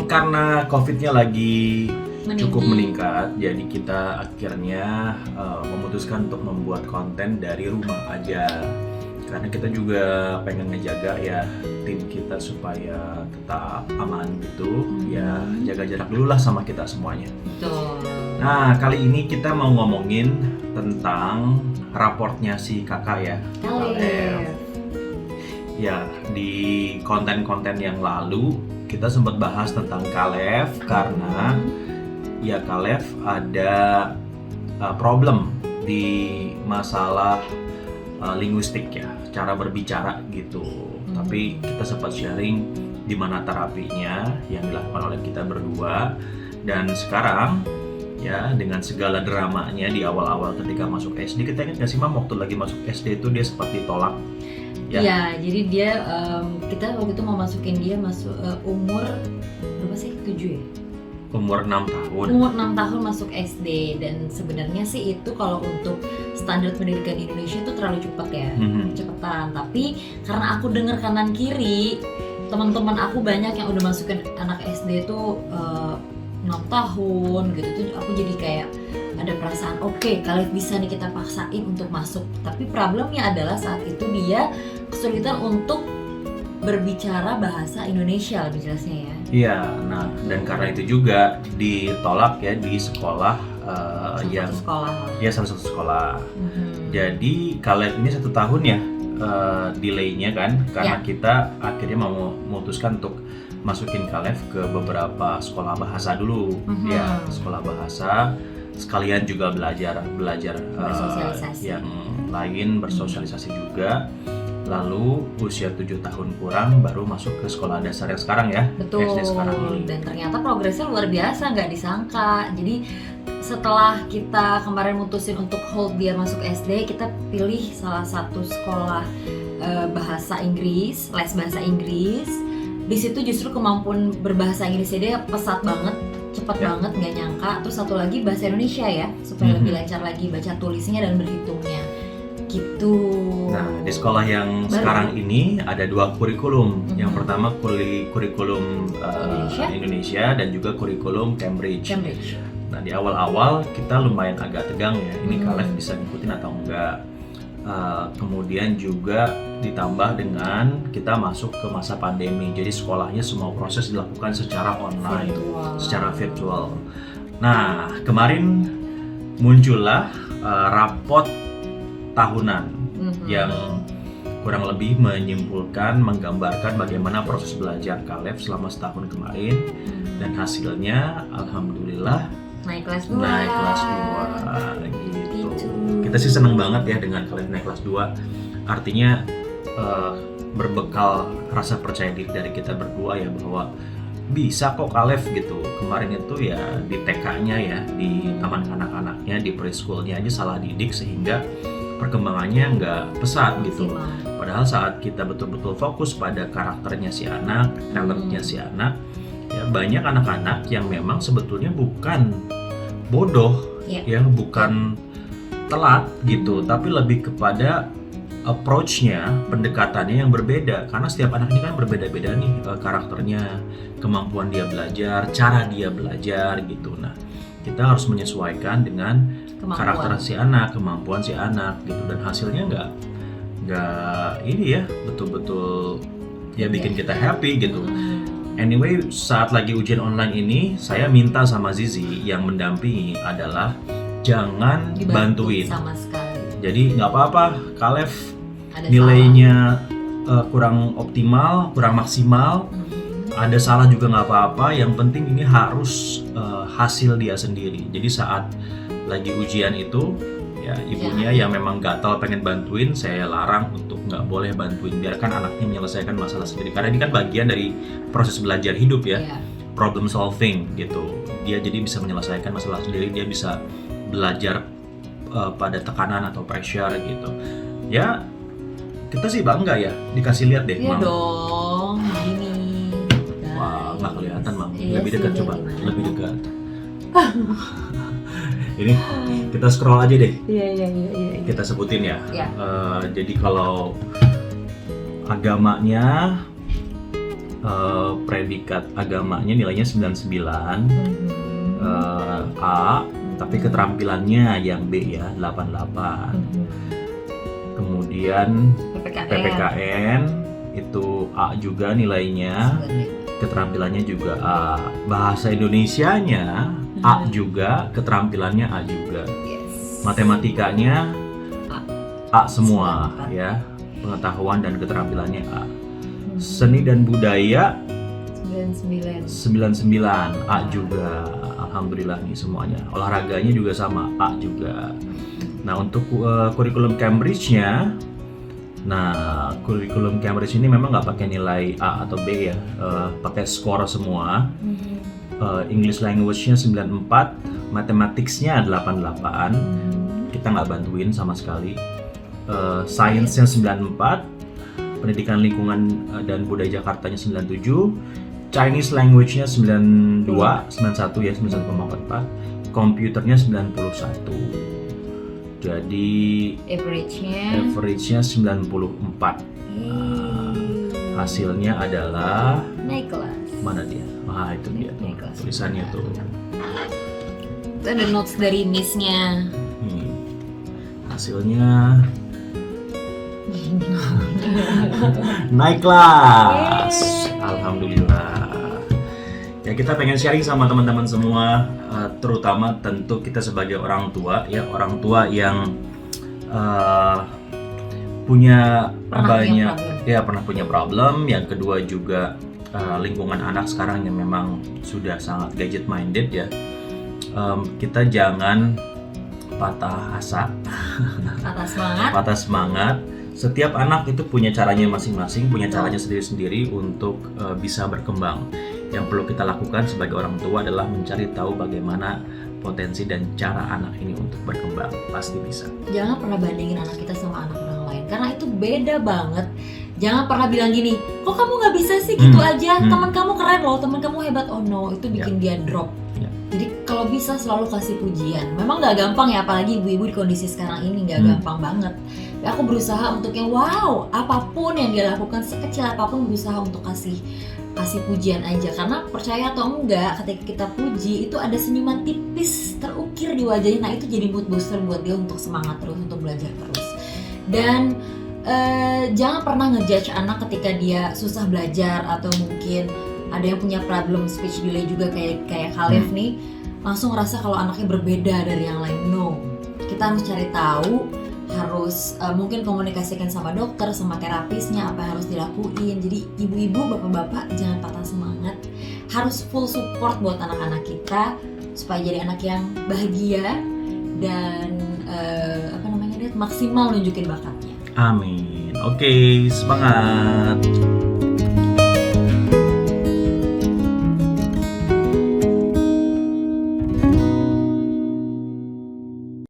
Karena COVID-nya lagi cukup Meninggi. meningkat, jadi kita akhirnya memutuskan untuk membuat konten dari rumah aja. Karena kita juga pengen ngejaga ya tim kita supaya tetap aman gitu, ya jaga jarak dulu lah sama kita semuanya. Betul. Nah, kali ini kita mau ngomongin tentang raportnya si kakak ya, Kalef. Ya, di konten-konten yang lalu kita sempat bahas tentang Kalef karena ya Kalef ada problem di masalah linguistik ya, cara berbicara gitu. Tapi kita sempat sharing di mana terapinya yang dilakukan oleh kita berdua, dan sekarang ya dengan segala dramanya di awal-awal ketika masuk SD, kita ingat nggak sih Mam, waktu lagi masuk SD itu dia sempat ditolak ya? Iya, jadi dia kita waktu itu mau masukin dia masuk umur berapa sih? 7 ya? Umur 6 tahun. Umur 6 tahun masuk SD, dan sebenarnya sih itu kalau untuk standar pendidikan di Indonesia itu terlalu cepat ya, cepetan. Tapi karena aku dengar kanan kiri, teman-teman aku banyak yang udah masukin anak SD itu 6 tahun gitu tuh, aku jadi kayak ada perasaan oke, Kalef bisa nih kita paksain untuk masuk. Tapi problemnya adalah saat itu dia kesulitan untuk berbicara bahasa Indonesia lebih jelasnya ya. Iya, nah dan karena itu juga ditolak ya di sekolah yang sekolah. ya salah satu sekolah. Jadi Kalef ini 1 tahun ya delay-nya kan, karena kita akhirnya mau memutuskan untuk masukin Kalef ke beberapa sekolah bahasa dulu. Ya, sekolah bahasa sekalian juga belajar bersosialisasi. yang lain, bersosialisasi juga. Lalu usia 7 tahun kurang baru masuk ke sekolah dasar yang sekarang ya. Betul. SD sekarang ini. Dan ternyata progresnya luar biasa, nggak disangka. Jadi setelah kita kemarin mutusin untuk hold dia masuk SD, kita pilih salah satu sekolah bahasa Inggris, les bahasa Inggris. Di situ justru kemampuan berbahasa Inggrisnya dia pesat banget, cepat banget, nggak nyangka. Terus satu lagi bahasa Indonesia ya, supaya lebih lancar lagi baca tulisnya dan berhitungnya. Gitu. Nah, di sekolah yang sekarang ini ada 2 kurikulum. Yang pertama kurikulum Indonesia dan juga kurikulum Cambridge. Nah, di awal-awal kita lumayan agak tegang ya, ini Kalef bisa ngikutin atau enggak. Kemudian juga ditambah dengan kita masuk ke masa pandemi, jadi sekolahnya semua proses dilakukan secara online, secara virtual. Nah, kemarin muncullah rapot tahunan yang kurang lebih menyimpulkan, menggambarkan bagaimana proses belajar Kalef selama setahun kemarin, dan hasilnya alhamdulillah naik kelas 2 gitu. Kita sih seneng banget ya dengan Kalef naik kelas 2. Artinya berbekal rasa percaya diri dari kita berdua ya, bahwa bisa kok Kalef gitu. Kemarin itu ya di TK-nya ya, di taman kanak-kanaknya, di preschoolnya aja salah didik sehingga perkembangannya nggak pesat gitu. Padahal saat kita betul-betul fokus pada karakternya si anak, talentnya si anak, ya banyak anak-anak yang memang sebetulnya bukan bodoh, ya bukan telat gitu, tapi lebih kepada approach-nya, pendekatannya yang berbeda. Karena setiap anak ini kan berbeda-beda nih karakternya, kemampuan dia belajar, cara dia belajar gitu. Nah, kita harus menyesuaikan dengan karakter si anak, kemampuan si anak gitu, dan hasilnya nggak ini ya, betul-betul ya bikin kita happy gitu. Anyway, saat lagi ujian online ini, saya minta sama Zizi yang mendampingi adalah jangan bantuin sama sekali. Jadi nggak apa-apa Kalef nilainya kurang optimal, kurang maksimal, ada salah juga nggak apa-apa. Yang penting ini harus hasil dia sendiri. Jadi saat lagi ujian itu ya ibunya yang memang gatal pengen bantuin, saya larang untuk nggak boleh bantuin, biarkan anaknya menyelesaikan masalah sendiri, karena ini kan bagian dari proses belajar hidup ya, problem solving gitu. Dia jadi bisa menyelesaikan masalah sendiri, dia bisa belajar pada tekanan atau pressure gitu ya. Kita sih bangga ya, dikasih lihat deh. Iya dong, gini. Wah, nggak kelihatan Mam, lebih dekat coba, lebih dekat. Ini kita scroll aja deh. Iya. Kita sebutin ya. Jadi kalau agamanya predikat agamanya nilainya 99, A, tapi keterampilannya yang B ya 88. Kemudian PPKN itu A juga nilainya, keterampilannya juga A. Bahasa Indonesianya A juga, keterampilannya A juga. Matematikanya A semua ya, pengetahuan dan keterampilannya A. Seni dan budaya 99 A juga. Alhamdulillah nih semuanya. Olahraganya juga sama A juga. Nah, untuk kurikulum Cambridge-nya, kurikulum Cambridge ini memang nggak pakai nilai A atau B ya, pakai skor semua. English language-nya 94, mathematics-nya 88, kita nggak bantuin sama sekali. Science-nya 94, pendidikan lingkungan dan budaya Jakartanya 97, Chinese language-nya 92, 91 ya, 91,44, komputernya 91. Jadi average-nya 94. Hasilnya adalah naik kelas. Mana dia? Wah, itu dia tuh. Tulisannya tuh. Itu ada notes dari miss-nya. Hasilnya naik kelas. Alhamdulillah. Ya, kita pengen sharing sama teman-teman semua, terutama tentu kita sebagai orang tua ya, orang tua yang punya pernah punya problem. Yang kedua juga lingkungan anak sekarang yang memang sudah sangat gadget minded ya. Kita jangan patah asa, patah semangat. Setiap anak itu punya caranya masing-masing, punya caranya sendiri-sendiri untuk bisa berkembang. Yang perlu kita lakukan sebagai orang tua adalah mencari tahu bagaimana potensi dan cara anak ini untuk berkembang. Pasti bisa. Jangan pernah bandingin anak kita sama anak orang lain, karena itu beda banget. Jangan pernah bilang gini, kok kamu nggak bisa sih gitu aja, teman kamu keren loh, teman kamu hebat. Oh no, itu bikin dia drop. Jadi kalau bisa selalu kasih pujian. Memang nggak gampang ya, apalagi ibu-ibu di kondisi sekarang ini nggak gampang banget. Tapi aku berusaha untuk yang wow, apapun yang dia lakukan, sekecil apapun berusaha untuk kasih pujian aja. Karena percaya atau enggak, ketika kita puji itu ada senyuman tipis terukir di wajahnya. Nah, itu jadi mood booster buat dia untuk semangat terus, untuk belajar terus. Dan jangan pernah ngejudge anak ketika dia susah belajar, atau mungkin ada yang punya problem speech delay juga kayak Khalif nih, langsung ngerasa kalau anaknya berbeda dari yang lain. No, kita harus cari tahu, harus mungkin komunikasikan sama dokter, sama terapisnya apa yang harus dilakuin. Jadi ibu-ibu, bapak-bapak jangan patah semangat, harus full support buat anak-anak kita supaya jadi anak yang bahagia dan maksimal nunjukin bakatnya. Amin. Oke, semangat.